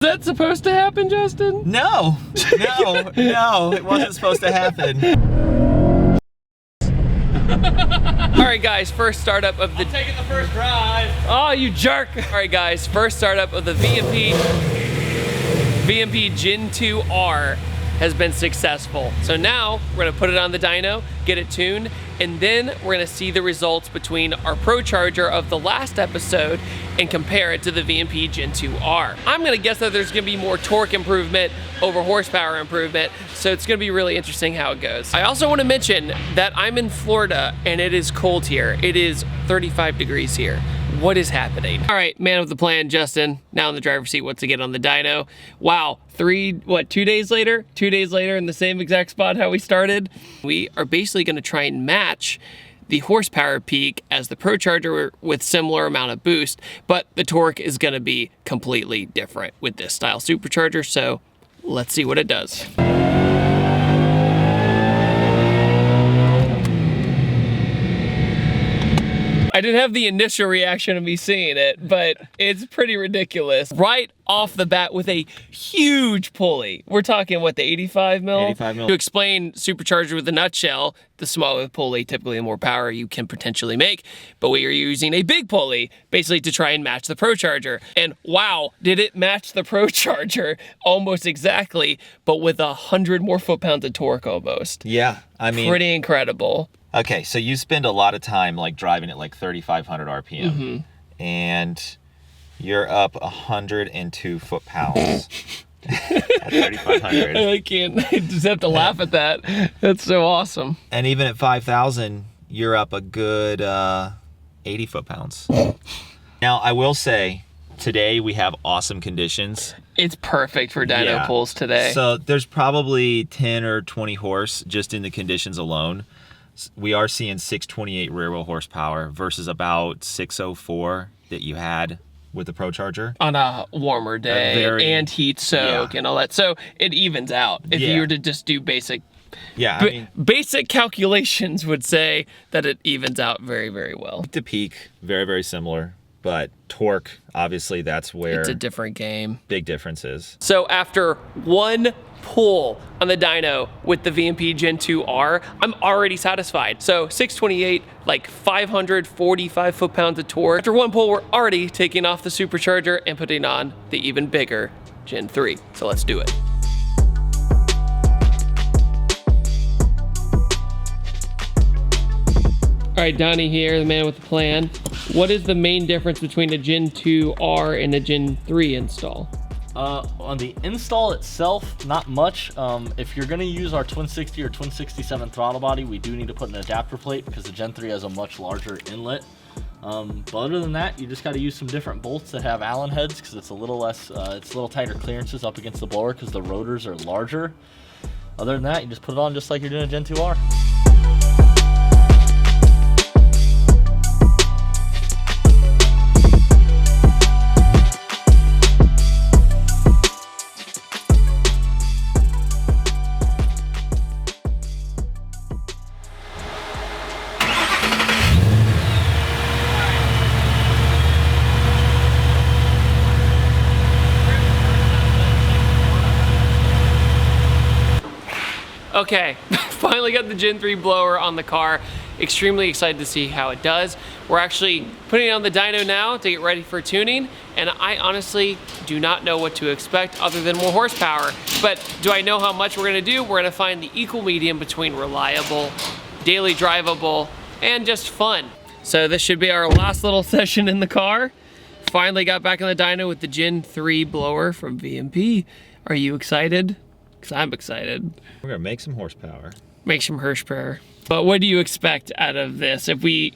Is that supposed to happen, Justin? No, no, it wasn't supposed to happen. All right, guys, first startup of the... I'm taking the first drive. Oh, you jerk. All right, guys, first startup of the VMP Gen 2R has been successful. So now we're gonna put it on the dyno, get it tuned, and then we're gonna see the results between our Pro Charger of the last episode and compare it to the VMP Gen 2R. I'm gonna guess that there's gonna be more torque improvement over horsepower improvement, so it's gonna be really interesting how it goes. I also wanna mention that I'm in Florida and it is cold here. It is 35 degrees here. What is happening? All right, man with the plan, Justin, now in the driver's seat, what's to get on the dyno. Wow, 2 days later? 2 days later in the same exact spot how we started. We are basically gonna try and match the horsepower peak as the Pro Charger with similar amount of boost, but the torque is gonna be completely different with this style supercharger, so let's see what it does. I didn't have the initial reaction of me seeing it, but it's pretty ridiculous. Right off the bat with a huge pulley. We're talking, what, the 85 mil? 85 mil. To explain supercharger with a nutshell, the smaller the pulley, typically the more power you can potentially make, but we are using a big pulley, basically to try and match the Pro Charger. And wow, did it match the Pro Charger almost exactly, but with 100 more foot-pounds of torque almost. Yeah, I mean... Pretty incredible. Okay, so you spend a lot of time like driving at like 3,500 RPM, and you're up 102 foot-pounds at 3,500. I can't, I just have to laugh at that. That's so awesome. And even at 5,000, you're up a good 80 foot-pounds. Now, I will say, today we have awesome conditions. It's perfect for dyno pulls today. So there's probably 10 or 20 horse just in the conditions alone. We are seeing 628 rear wheel horsepower versus about 604 that you had with the Pro Charger. On a warmer day and heat soak and all that. So it evens out. If you were to just do basic, basic calculations would say that it evens out very, very well. To peak, very, very similar. But torque, obviously that's where it's a different game. Big differences. So after one pull on the dyno with the VMP Gen 2R, I'm already satisfied. So 628, like 545 foot-pounds of torque. After one pull, we're already taking off the supercharger and putting on the even bigger Gen 3. So let's do it. All right, Donnie here, the man with the plan. What is the main difference between a Gen 2R and a Gen 3 install? On the install itself, not much. If you're gonna use our Twin 60 or Twin 67 throttle body, we do need to put an adapter plate because the Gen 3 has a much larger inlet. But other than that, you just gotta use some different bolts that have Allen heads because it's a little less, it's a little tighter clearances up against the blower because the rotors are larger. Other than that, you just put it on just like you're doing a Gen 2R. Okay, finally got the Gen 3 blower on the car. Extremely excited to see how it does. We're actually putting it on the dyno now to get ready for tuning, and I honestly do not know what to expect other than more horsepower. But do I know how much we're gonna do? We're gonna find the equal medium between reliable, daily drivable, and just fun. So this should be our last little session in the car. Finally got back on the dyno with the Gen 3 blower from VMP. Are you excited? Because I'm excited. We're gonna make some horsepower. Make some horsepower. But what do you expect out of this if we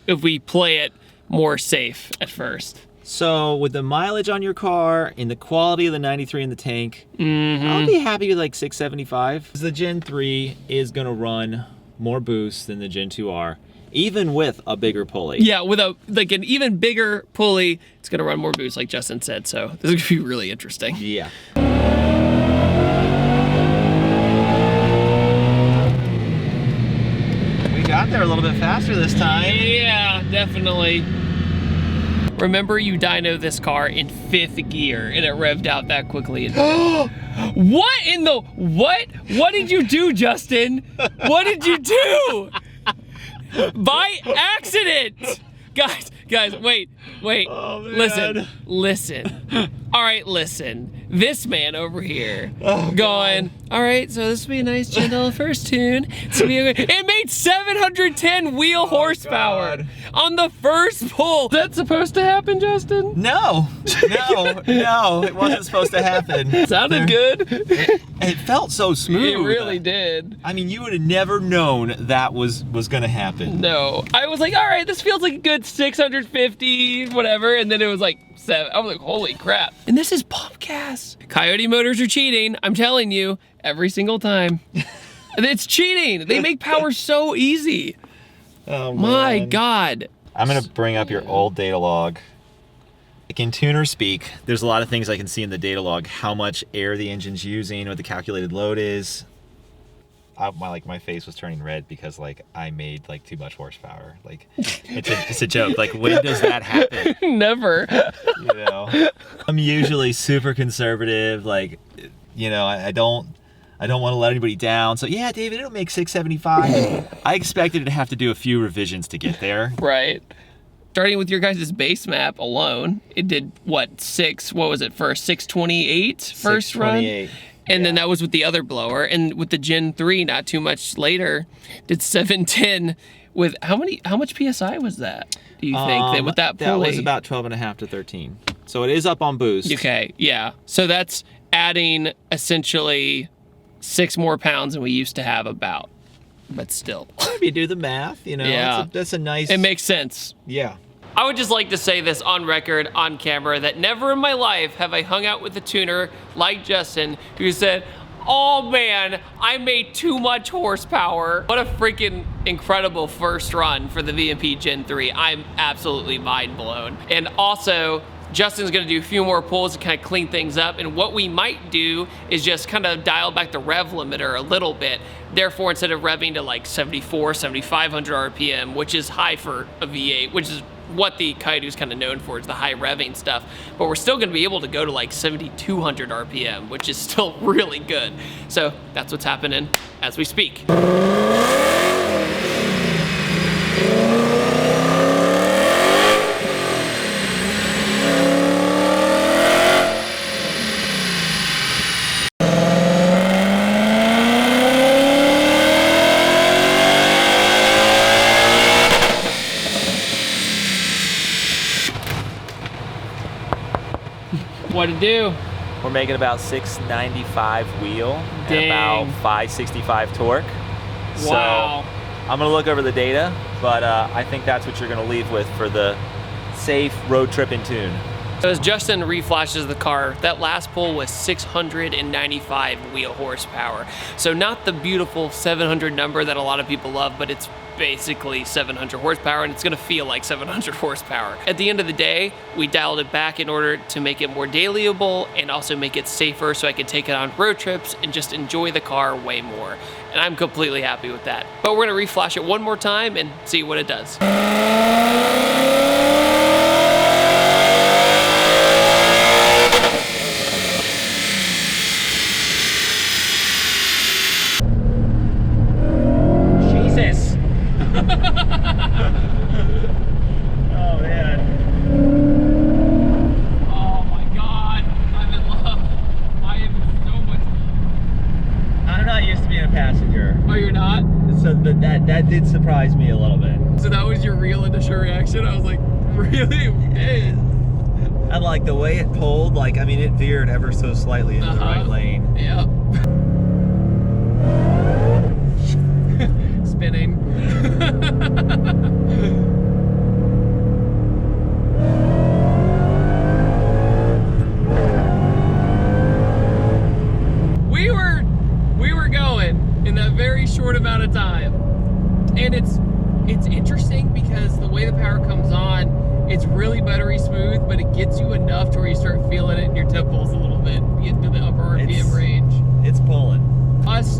play it more safe at first? So with the mileage on your car and the quality of the 93 in the tank, I'll be happy with like 675. The Gen 3 is gonna run more boost than the Gen 2R, even with a bigger pulley. Yeah, with an even bigger pulley, it's gonna run more boost like Justin said. So this is gonna be really interesting. Yeah. Got there a little bit faster this time. Yeah, definitely. Remember, you dyno this car in 5th gear and it revved out that quickly. What in the, what? What did you do, Justin? What did you do? By accident! Guys, wait. Oh, man. Listen. All right, listen. This man over here going, all right, so this will be a nice gentle first tune. It made 710 wheel horsepower on the first pull. Is that supposed to happen, Justin? No, it wasn't supposed to happen. Sounded good. It felt so smooth. It really did. I mean, you would have never known that was gonna happen. No, I was like, all right, this feels like a good 650, whatever, and then it was like 7. I was like, holy crap. And this is pump gas. Coyote motors are cheating, I'm telling you, every single time. It's cheating. They make power so easy. Oh, my man. God. I'm gonna bring up your old data log. Like in tuner speak, there's a lot of things I can see in the data log, how much air the engine's using, what the calculated load is. My face was turning red because like I made like too much horsepower. Like it's a joke. Like when does that happen? Never. You know, I'm usually super conservative. Like, you know, I don't want to let anybody down. So yeah, David, it'll make 675. I expected to have to do a few revisions to get there. Right. Starting with your guys' base map alone, it did what, what was it first? 628 first run? 628. And then that was with the other blower. And with the Gen 3, not too much later, did 710 with how much PSI was that? Do you think that with that pulley? That was about 12.5 to 13. So it is up on boost. Okay, yeah. So that's adding essentially 6 more pounds than we used to have about. But still. If you do the math, you know, yeah. That's a nice... It makes sense. Yeah. I would just like to say this on record, on camera, that never in my life have I hung out with a tuner like Justin who said, oh man, I made too much horsepower. What a freaking incredible first run for the VMP Gen 3. I'm absolutely mind blown. And also, Justin's gonna do a few more pulls to kind of clean things up, and what we might do is just kind of dial back the rev limiter a little bit. Therefore, instead of revving to like 7,400, 7,500 RPM, which is high for a V8, which is what the Coyote's kind of known for, is the high revving stuff, but we're still gonna be able to go to like 7,200 RPM, which is still really good. So that's what's happening as we speak. What'd it do? We're making about 695 wheel Dang. and about 565 torque. Wow. So I'm gonna look over the data, but I think that's what you're gonna leave with for the safe road trip in tune. So as Justin reflashes the car, that last pull was 695 wheel horsepower. So not the beautiful 700 number that a lot of people love, but it's basically 700 horsepower, and it's gonna feel like 700 horsepower. At the end of the day, we dialed it back in order to make it more dailyable and also make it safer so I could take it on road trips and just enjoy the car way more. And I'm completely happy with that. But we're gonna reflash it one more time and see what it does. Oh man. Oh my God, I'm in love. I am so much. I'm not used to being a passenger. Oh, you're not? So that did surprise me a little bit. So that was your real initial reaction? I was like, really? Dang. And like the way it pulled, like, I mean, it veered ever so slightly into the right lane. Yep. Spinning. we were going in that very short amount of time, and it's interesting because the way the power comes on, it's really buttery smooth, but it gets you enough to where you start feeling it in your temples a little bit, get into the upper RPM range. It's pulling. Us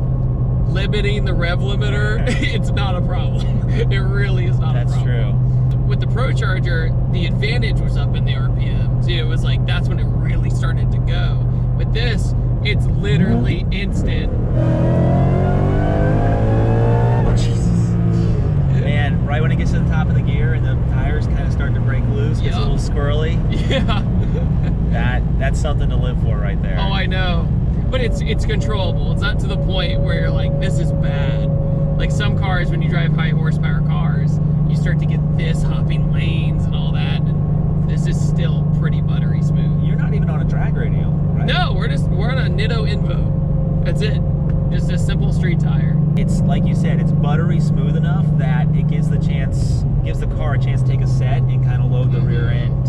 limiting the rev limiter, it's not a problem. It really is not a problem. That's true. with the ProCharger, the advantage was up in the RPMs. It was like, that's when it really started to go. With this, it's literally instant. Man, right when it gets to the top of the gear and the tires kind of start to break loose, it's a little squirrely. Yeah. That's something to live for right there. Oh, I know. But it's controllable. It's not to the point where you're like, this is bad. Like some cars, when you drive high horsepower cars, you start to get this hopping lanes and all that. And this is still pretty buttery smooth. You're not even on a drag radio, right? No, we're on a Nitto Invo. That's it. Just a simple street tire. It's like you said, it's buttery smooth enough that it gives the car a chance to take a set and kind of load the rear end.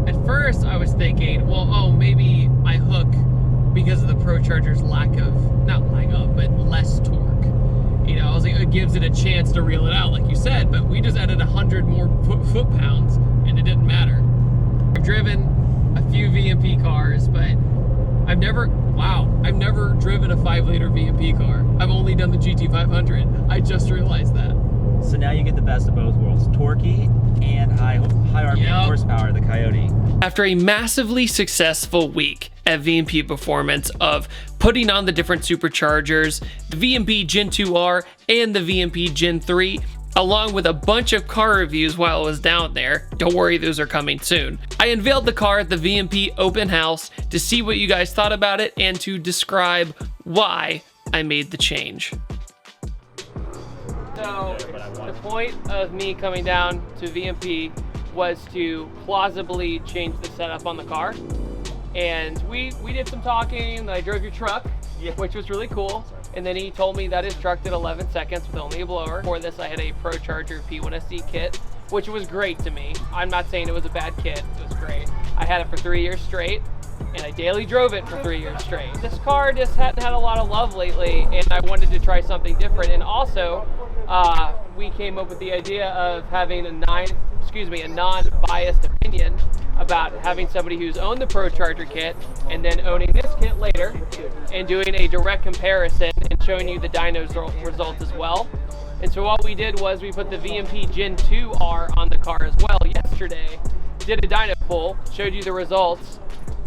At first, I was thinking, well, oh, maybe my hook, because of the ProCharger's but less torque. You know, I was like, it gives it a chance to reel it out, like you said, but we just added 100 more foot-pounds, and it didn't matter. I've driven a few VMP cars, but I've never driven a 5-liter VMP car. I've only done the GT500. I just realized that. So now you get the best of both worlds, torquey and high RPM horsepower, the Coyote. After a massively successful week at VMP Performance of putting on the different superchargers, the VMP Gen 2R and the VMP Gen 3, along with a bunch of car reviews while I was down there. Don't worry, those are coming soon. I unveiled the car at the VMP open house to see what you guys thought about it and to describe why I made the change. So, the point of me coming down to VMP was to plausibly change the setup on the car. And we did some talking. I drove your truck, which was really cool. And then he told me that his truck did 11 seconds with only a blower. For this, I had a ProCharger P1SC kit, which was great to me. I'm not saying it was a bad kit, it was great. I had it for 3 years straight, and I daily drove it for 3 years straight. This car just hadn't had a lot of love lately, and I wanted to try something different. And also, we came up with the idea of having a non-biased opinion about having somebody who's owned the ProCharger kit and then owning this kit later and doing a direct comparison and showing you the dyno results as well. And so what we did was we put the VMP Gen 2R on the car as well yesterday, did a dyno pull, showed you the results,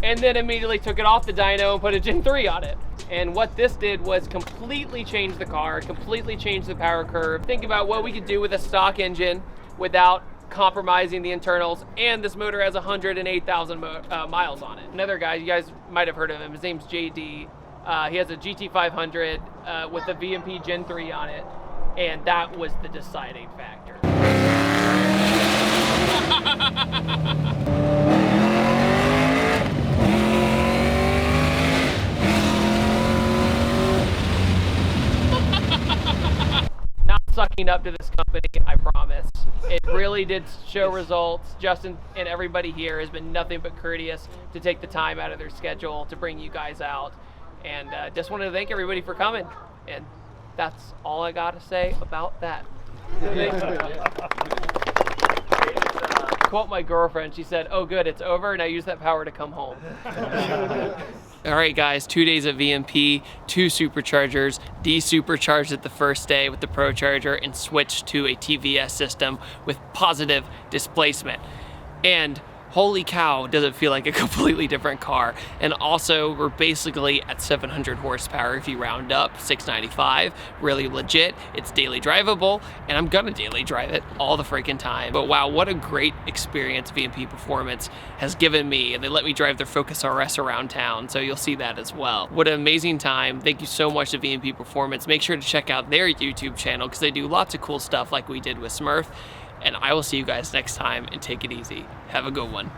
and then immediately took it off the dyno and put a Gen 3 on it. And what this did was completely change the car, completely change the power curve. Think about what we could do with a stock engine without compromising the internals, and this motor has 108,000 miles on it. Another guy, you guys might have heard of him, his name's JD. He has a GT500 with a VMP Gen 3 on it, and that was the deciding factor. Not sucking up to this company, I promise. It really did show results. Justin and everybody here has been nothing but courteous to take the time out of their schedule to bring you guys out. And just wanted to thank everybody for coming. And that's all I got to say about that. Quote my girlfriend, she said, "Oh good, it's over, and I use that power to come home." All right guys, 2 days at VMP, 2 superchargers, de-supercharged it the first day with the ProCharger and switched to a TVS system with positive displacement. And holy cow, does it feel like a completely different car. And also, we're basically at 700 horsepower if you round up, 695, really legit. It's daily drivable, and I'm gonna daily drive it all the freaking time. But wow, what a great experience VMP Performance has given me, and they let me drive their Focus RS around town, so you'll see that as well. What an amazing time. Thank you so much to VMP Performance. Make sure to check out their YouTube channel, because they do lots of cool stuff like we did with Smurf. And I will see you guys next time, and take it easy. Have a good one.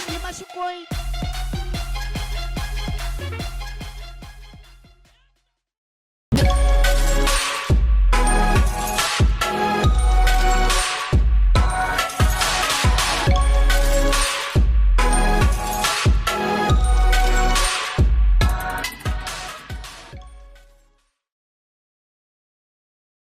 Me machucou, hein?